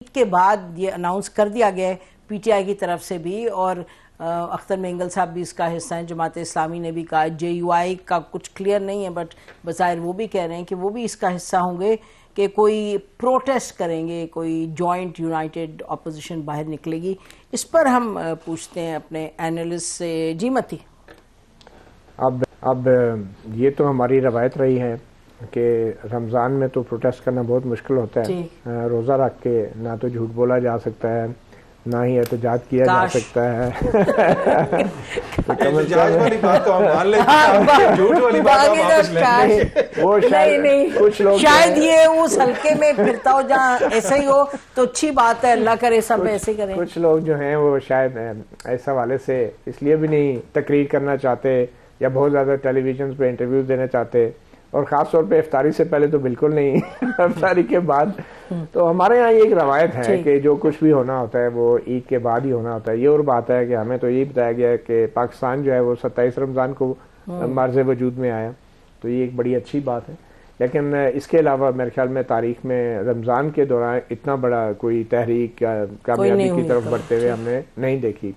کے بعد یہ اناؤنس کر دیا گیا ہے پی ٹی آئی کی طرف سے بھی، اور اختر مینگل صاحب بھی اس کا حصہ ہیں، جماعت اسلامی نے بھی کہا، جے یو آئی کا کچھ کلیئر نہیں ہے بٹ بظاہر وہ بھی کہہ رہے ہیں کہ وہ بھی اس کا حصہ ہوں گے کہ کوئی پروٹیسٹ کریں گے، کوئی جوائنٹ یونائٹڈ اپوزیشن باہر نکلے گی۔ اس پر ہم پوچھتے ہیں اپنے اینالسٹ سے۔ جی متی، اب یہ تو ہماری روایت رہی ہے کہ رمضان میں تو پروٹیسٹ کرنا بہت مشکل ہوتا ہے، روزہ رکھ کے نہ تو جھوٹ بولا جا سکتا ہے نہ ہی احتجاج کیا جا سکتا ہے۔ احتجاج والی بات تو ہم مان لیتے ہیں، جھوٹ والی بات ہم واپس لیں گے۔ وہ کچھ لوگ شاید یہ اس حلقے میں پھرتا ہو جہاں ایسا ہی ہو تو اچھی بات ہے، اللہ کرے سب ایسے کریں۔ کچھ لوگ جو ہیں وہ شاید اس حوالے سے اس لیے بھی نہیں تقریر کرنا چاہتے یا بہت زیادہ ٹیلی ویژن پہ انٹرویوز دینا چاہتے، اور خاص طور پہ افطاری سے پہلے تو بالکل نہیں، افطاری کے بعد۔ تو ہمارے یہاں یہ ایک روایت ہے کہ جو کچھ بھی ہونا ہوتا ہے وہ عید کے بعد ہی ہونا ہوتا ہے۔ یہ اور بات ہے کہ ہمیں تو یہ بتایا گیا ہے کہ پاکستان جو ہے وہ 27 رمضان کو مرز وجود میں آیا، تو یہ ایک بڑی اچھی بات ہے، لیکن اس کے علاوہ میرے خیال میں تاریخ میں رمضان کے دوران اتنا بڑا کوئی تحریک یا کامیابی کی طرف بڑھتے ہوئے ہم نے نہیں دیکھی۔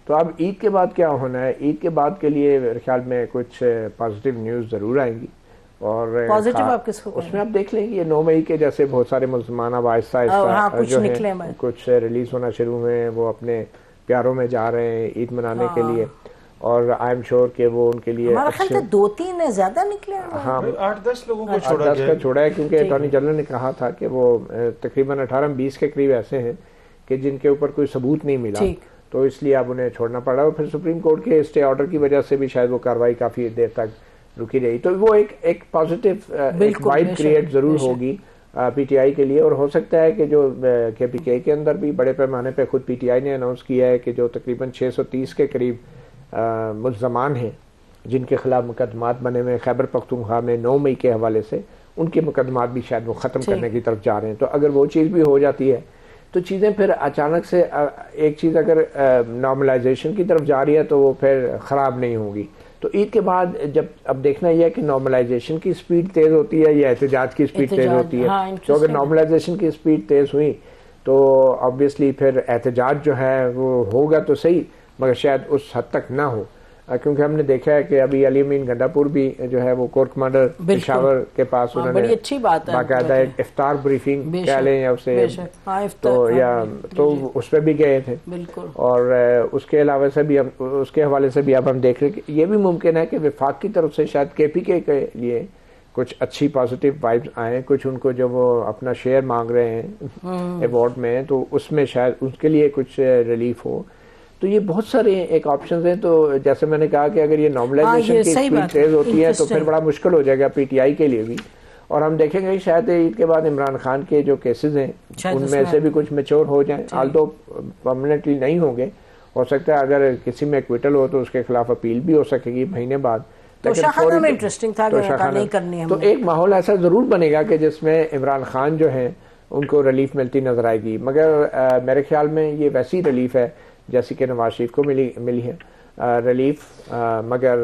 تو اب عید کے بعد کیا ہونا ہے؟ عید کے بعد کے لیے میرے خیال میں کچھ پازیٹیو نیوز ضرور آئیں گی، اور اس میں آپ دیکھ لیں گے یہ 9 مئی کے جیسے بہت سارے مسلمان اب آہستہ آہستہ جو ہیں کچھ ریلیز ہونا شروع ہوئے ہیں، وہ اپنے پیاروں میں جا رہے ہیں عید منانے کے لیے، اور آئی ایم شور کہ وہ ان کے لیے ہمارا خیال ہے 2-3 زیادہ نکلے ہیں، ہاں 8-10 لوگوں کو 8-10 کا چھوڑا ہے، کیونکہ اٹارنی جنرل نے کہا تھا کہ وہ تقریباً 18-20 کے قریب ایسے ہیں کہ جن کے اوپر کوئی ثبوت نہیں ملا، تو اس لیے اب انہیں چھوڑنا پڑا، اور پھر سپریم کورٹ کے اسٹے آرڈر کی وجہ سے بھی شاید وہ کارروائی کافی دیر تک رکی رہی، تو وہ ایک پازیٹیو وائب کریٹ ضرور ہوگی پی ٹی آئی کے لیے۔ اور ہو سکتا ہے کہ جو کے پی کے کے اندر بھی بڑے پیمانے پہ خود پی ٹی آئی نے اناؤنس کیا ہے کہ جو تقریباً 630 کے قریب ملزمان ہیں جن کے خلاف مقدمات بنے ہوئے خیبر پختونخوا میں 9 مئی کے حوالے سے، ان کے مقدمات بھی شاید وہ ختم کرنے کی طرف جا رہے ہیں۔ تو اگر وہ چیز بھی ہو جاتی ہے تو چیزیں پھر اچانک سے ایک چیز اگر نارملائزیشن کی طرف جا رہی ہے تو وہ پھر خراب نہیں ہوگی۔ تو عید کے بعد جب اب دیکھنا یہ ہے کہ نارملائزیشن کی سپیڈ تیز ہوتی ہے یا احتجاج کی سپیڈ تیز ہوتی ہے۔ تو اگر نارملائزیشن کی سپیڈ تیز ہوئی تو آبویسلی پھر احتجاج جو ہے وہ ہوگا تو صحیح، مگر شاید اس حد تک نہ ہو، کیونکہ ہم نے دیکھا ہے کہ ابھی علی امین گنڈا پور بھی جو ہے وہ کورٹ کمانڈر پشاور کے پاس انہوں نے باقاعدہ ایک افطار بریفنگ کہہ لیں یا اسے تو اس پہ بھی گئے تھے، اور اس کے علاوہ سے بھی اس کے حوالے سے بھی اب ہم دیکھ رہے کہ یہ بھی ممکن ہے کہ وفاق کی طرف سے شاید کے پی کے لیے کچھ اچھی پازیٹیو وائبز آئیں، کچھ ان کو جو وہ اپنا شیئر مانگ رہے ہیں ایوارڈ میں، تو اس میں شاید اس کے لیے کچھ ریلیف ہو۔ تو یہ بہت سارے ایک آپشنز ہیں، تو جیسے میں نے کہا کہ اگر یہ نارملائزیشن کی سپیڈ تیز ہوتی ہے تو پھر بڑا مشکل ہو جائے گا پی ٹی آئی کے لیے بھی، اور ہم دیکھیں گے شاید عید کے بعد عمران خان کے جو کیسز ہیں ان میں سے بھی کچھ میچور ہو جائیں، آلدو پرماننٹلی نہیں ہوں گے، ہو سکتا ہے اگر کسی میں ایکویٹل ہو تو اس کے خلاف اپیل بھی ہو سکے گی مہینے بعد۔ تو ایک ماحول ایسا ضرور بنے گا کہ جس میں عمران خان جو ہیں ان کو ریلیف ملتی نظر آئے گی، مگر میرے خیال میں یہ ویسی ریلیف ہے جیسی کہ نواز شریف کو ملی ہے ریلیف، مگر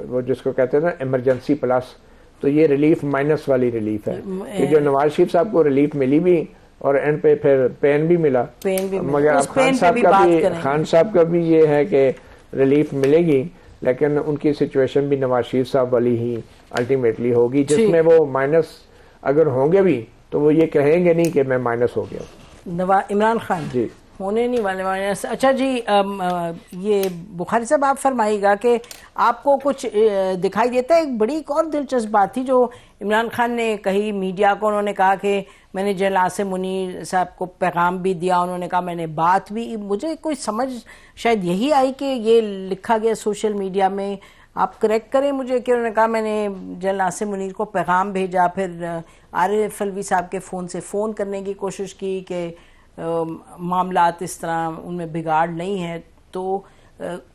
وہ جس کو کہتے ہیں نا ایمرجنسی پلس، تو یہ ریلیف مائنس والی ریلیف ہے کہ جو نواز شریف صاحب کو ریلیف ملی بھی اور اینڈ پہ پھر پین بھی ملا، مگر اب خان صاحب کا بھی یہ ہے کہ ریلیف ملے گی لیکن ان کی سچویشن بھی نواز شریف صاحب والی ہی الٹیمیٹلی ہوگی، جس میں وہ مائنس اگر ہوں گے بھی تو وہ یہ کہیں گے نہیں کہ میں مائنس ہو گیا۔ عمران خان جی ہونے نہیں والے مائنس۔ اچھا جی، یہ بخاری صاحب آپ فرمائیے گا کہ آپ کو کچھ دکھائی دیتا ہے؟ ایک بڑی اور دلچسپ بات تھی جو عمران خان نے کہی میڈیا کو، انہوں نے کہا کہ میں نے جنرل عاصم منیر صاحب کو پیغام بھی دیا، انہوں نے کہا میں نے بات بھی، مجھے کوئی سمجھ شاید یہی آئی کہ یہ لکھا گیا سوشل میڈیا میں، آپ کریکٹ کریں مجھے، کہ انہوں نے کہا میں نے جنرل عاصم منیر کو پیغام بھیجا، پھر عارف الوی صاحب کے فون سے فون کرنے کی کوشش کی کہ معاملات اس طرح ان میں بگاڑ نہیں ہے، تو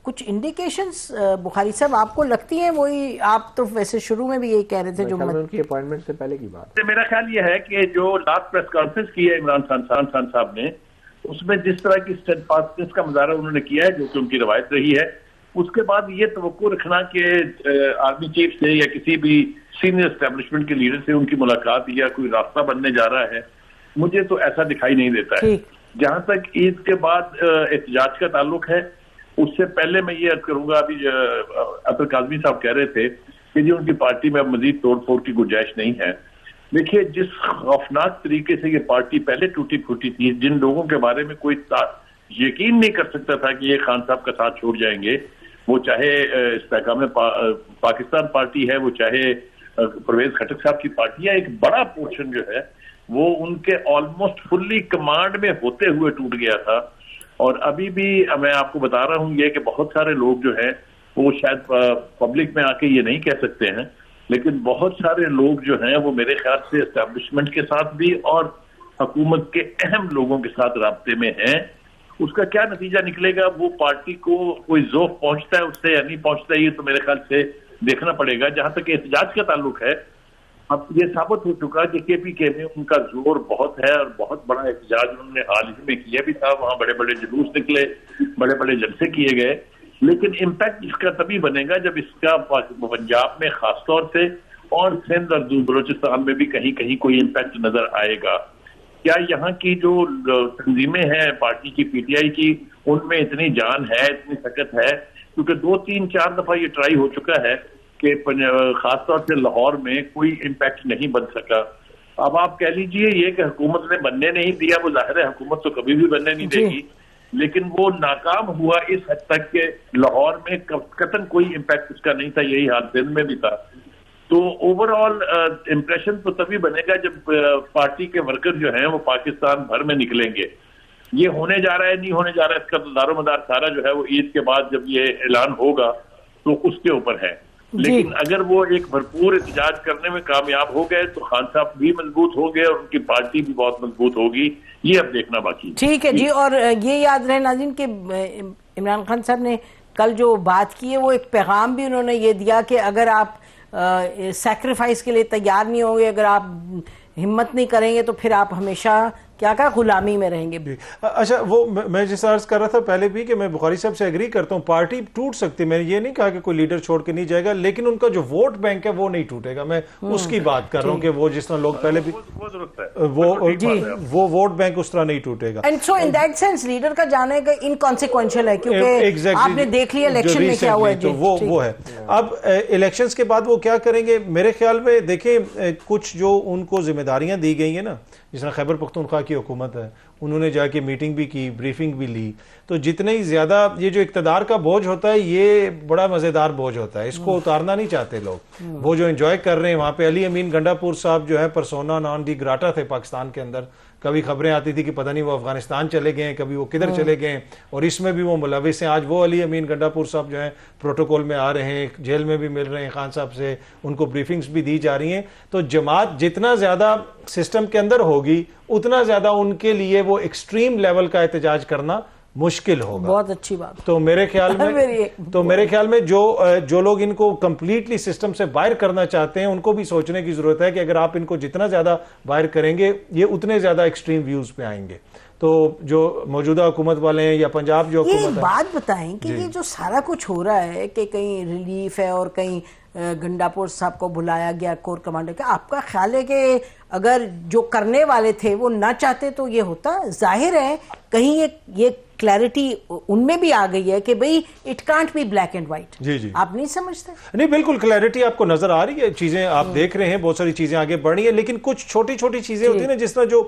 کچھ انڈیکیشنز بخاری صاحب آپ کو لگتی ہیں؟ وہی آپ تو ویسے شروع میں بھی یہی کہہ رہے تھے جو ان کی اپوائنٹمنٹ سے پہلے کی بات۔ میرا خیال یہ ہے کہ جو لاسٹ پریس کانفرنس کی ہے عمران خان صاحب نے، اس میں جس طرح کی اسٹیڈ فاسٹنس کا مظاہرہ انہوں نے کیا ہے جو کہ ان کی روایت رہی ہے، اس کے بعد یہ توقع رکھنا کہ آرمی چیف سے یا کسی بھی سینئر اسٹیبلشمنٹ کے لیڈر سے ان کی ملاقات یا کوئی راستہ بننے جا رہا ہے، مجھے تو ایسا دکھائی نہیں دیتا ہے. جہاں تک عید کے بعد احتجاج کا تعلق ہے، اس سے پہلے میں یہ عرض کروں گا، ابھی عطر کاظمی صاحب کہہ رہے تھے کہ جی ان کی پارٹی میں اب مزید توڑ پھوڑ کی گنجائش نہیں ہے. دیکھیے جس خوفناک طریقے سے یہ پارٹی پہلے ٹوٹی پھوٹی تھی، جن لوگوں کے بارے میں کوئی یقین نہیں کر سکتا تھا کہ یہ خان صاحب کا ساتھ چھوڑ جائیں گے، وہ چاہے استحکام پاکستان پارٹی ہے، وہ چاہے پرویز خٹک صاحب کی پارٹی ہے، ایک بڑا پورشن جو ہے وہ ان کے آلموسٹ فلی کمانڈ میں ہوتے ہوئے ٹوٹ گیا تھا. اور ابھی بھی میں آپ کو بتا رہا ہوں یہ کہ بہت سارے لوگ جو ہیں وہ شاید پبلک میں آ کے یہ نہیں کہہ سکتے ہیں، لیکن بہت سارے لوگ جو ہیں وہ میرے خیال سے اسٹیبلشمنٹ کے ساتھ بھی اور حکومت کے اہم لوگوں کے ساتھ رابطے میں ہیں. اس کا کیا نتیجہ نکلے گا، وہ پارٹی کو کوئی ذوق پہنچتا ہے اس سے یا نہیں پہنچتا ہے، یہ تو میرے خیال سے دیکھنا پڑے گا. جہاں تک احتجاج کا تعلق ہے، اب یہ ثابت ہو چکا کہ کے پی کے میں ان کا زور بہت ہے اور بہت بڑا احتجاج انہوں نے حال ہی میں کیا بھی تھا. وہاں بڑے بڑے جلوس نکلے، بڑے بڑے جلسے کیے گئے، لیکن امپیکٹ اس کا تبھی بنے گا جب اس کا پنجاب میں خاص طور سے اور سندھ اور بلوچستان میں بھی کہیں کہیں کوئی امپیکٹ نظر آئے گا. کیا یہاں کی جو تنظیمیں ہیں پارٹی کی، پی ٹی آئی کی، ان میں اتنی جان ہے، اتنی طاقت ہے؟ کیونکہ 2 3 4 دفعہ یہ ٹرائی ہو چکا ہے کہ خاص طور سے لاہور میں کوئی امپیکٹ نہیں بن سکا. اب آپ کہہ لیجئے یہ کہ حکومت نے بننے نہیں دیا، وہ ظاہر ہے حکومت تو کبھی بھی بننے نہیں دے گی، لیکن وہ ناکام ہوا اس حد تک کہ لاہور میں قطعاً کوئی امپیکٹ اس کا نہیں تھا. یہی حال سندھ میں بھی تھا. تو اوور آل امپریشن تو تبھی بنے گا جب پارٹی کے ورکر جو ہیں وہ پاکستان بھر میں نکلیں گے. یہ ہونے جا رہا ہے نہیں ہونے جا رہا ہے، اس کا دار و مدار سارا جو ہے وہ عید کے بعد جب یہ اعلان ہوگا تو اس کے اوپر ہے. لیکن اگر وہ ایک بھرپور احتجاج کرنے میں کامیاب ہو گئے تو خان صاحب بھی مضبوط ہو گئے اور ان کی پارٹی بھی بہت مضبوط ہوگی. یہ اب دیکھنا باقی. ٹھیک ہے جی. اور یہ یاد رہے ناظرین کہ عمران خان صاحب نے کل جو بات کی ہے وہ ایک پیغام بھی انہوں نے یہ دیا کہ اگر آپ سیکریفائس کے لیے تیار نہیں ہوں گے، اگر آپ ہمت نہیں کریں گے تو پھر آپ ہمیشہ کیا غلامی میں رہیں گے. اچھا، وہ میں جس عرض کر رہا تھا پہلے بھی کہ میں بخاری صاحب سے ایگری کرتا ہوں، پارٹی ٹوٹ سکتی، میں نے یہ نہیں کہا کہ کوئی لیڈر چھوڑ کے نہیں جائے گا، لیکن ان کا جو ووٹ بینک ہے وہ نہیں ٹوٹے گا. میں اس کی بات کر رہا ہوں کہ وہ جس طرح لوگ پہلے بھی وہ ووٹ بینک اس طرح نہیں ٹوٹے گا. And so in that sense leader کا جانے کا انکانسیکوینشل ہے، کیونکہ آپ نے دیکھ لیا الیکشن میں کیا ہوا ہے. تو وہ ہے. اب الیکشنز کے بعد وہ کیا کریں گے؟ میرے خیال میں دیکھیں کچھ جو ان کو ذمہ داریاں دی گئی ہیں نا، جس طرح خیبر پختونخوا کی حکومت ہے، انہوں نے جا کے میٹنگ بھی کی، بریفنگ بھی لی، تو جتنے ہی زیادہ یہ جو اقتدار کا بوجھ ہوتا ہے یہ بڑا مزیدار بوجھ ہوتا ہے، اس کو اتارنا نہیں چاہتے لوگ. وہ جو انجوائے کر رہے ہیں وہاں پہ، علی امین گنڈا پور صاحب جو ہے پرسونا نان دی گراٹا تھے پاکستان کے اندر. کبھی خبریں آتی تھی کہ پتہ نہیں وہ افغانستان چلے گئے ہیں، کبھی وہ کدھر چلے گئے ہیں، اور اس میں بھی وہ ملوث ہیں. آج وہ علی امین گنڈا پور صاحب جو ہیں پروٹوکول میں آ رہے ہیں، جیل میں بھی مل رہے ہیں خان صاحب سے، ان کو بریفنگز بھی دی جا رہی ہیں. تو جماعت جتنا زیادہ سسٹم کے اندر ہوگی اتنا زیادہ ان کے لیے وہ ایکسٹریم لیول کا احتجاج کرنا مشکل ہوگا. بہت اچھی بات. تو میرے خیال میں جو لوگ ان کو کمپلیٹلی سسٹم سے باہر کرنا چاہتے ہیں ان کو بھی سوچنے کی ضرورت ہے کہ اگر آپ ان کو جتنا زیادہ باہر کریں گے یہ اتنے زیادہ ایکسٹریم ویوز پہ آئیں گے. تو جو موجودہ حکومت والے ہیں یا پنجاب جو حکومت ہے، یہ بات بتائیں کہ یہ جو سارا کچھ ہو رہا ہے کہ کہیں ریلیف ہے اور کہیں گنڈا پور صاحب کو بلایا گیا کور کمانڈر کا، آپ کا خیال ہے کہ اگر جو کرنے والے تھے وہ نہ چاہتے تو یہ ہوتا؟ ظاہر ہے کہیں یہ کلیئرٹی ان میں بھی آ گئی ہے کہ بھئی it can't be black and white. جی آپ نہیں سمجھتے؟ نہیں، بالکل کلیئرٹی آپ کو نظر آ رہی ہے، چیزیں آپ دیکھ رہے ہیں، بہت ساری چیزیں آگے بڑھ رہی ہیں، لیکن کچھ چھوٹی چھوٹی چیزیں ہوتی ہیں نا، جس طرح جو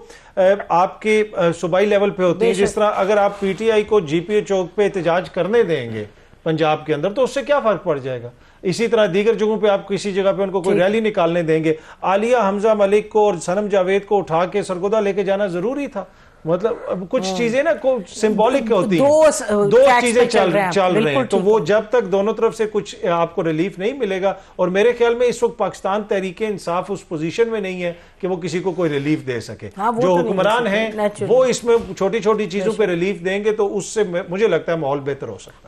آپ کے صوبائی لیول پہ ہوتی ہیں، جس طرح اگر آپ پی ٹی آئی کو جی پی اے چوک پہ احتجاج کرنے دیں گے پنجاب کے اندر تو اس سے کیا فرق پڑ جائے گا؟ اسی طرح دیگر جگہوں پہ آپ کسی جگہ پہ ان کو کوئی ریلی نکالنے دیں گے. عالیہ حمزہ ملک کو اور صنم جاوید کو اٹھا کے سرگودا لے کے جانا ضروری تھا. مطلب کچھ چیزیں نا سمبولک ہوتی ہیں، دو چیزیں چل رہے ہیں، تو وہ جب تک دونوں طرف سے کچھ آپ کو ریلیف نہیں ملے گا. اور میرے خیال میں اس وقت پاکستان تحریک انصاف اس پوزیشن میں نہیں ہے کہ وہ کسی کو کوئی ریلیف دے سکے. جو حکمران ہیں وہ اس میں چھوٹی چھوٹی چیزوں پہ ریلیف دیں گے تو اس سے مجھے لگتا ہے ماحول بہتر ہو سکتا ہے.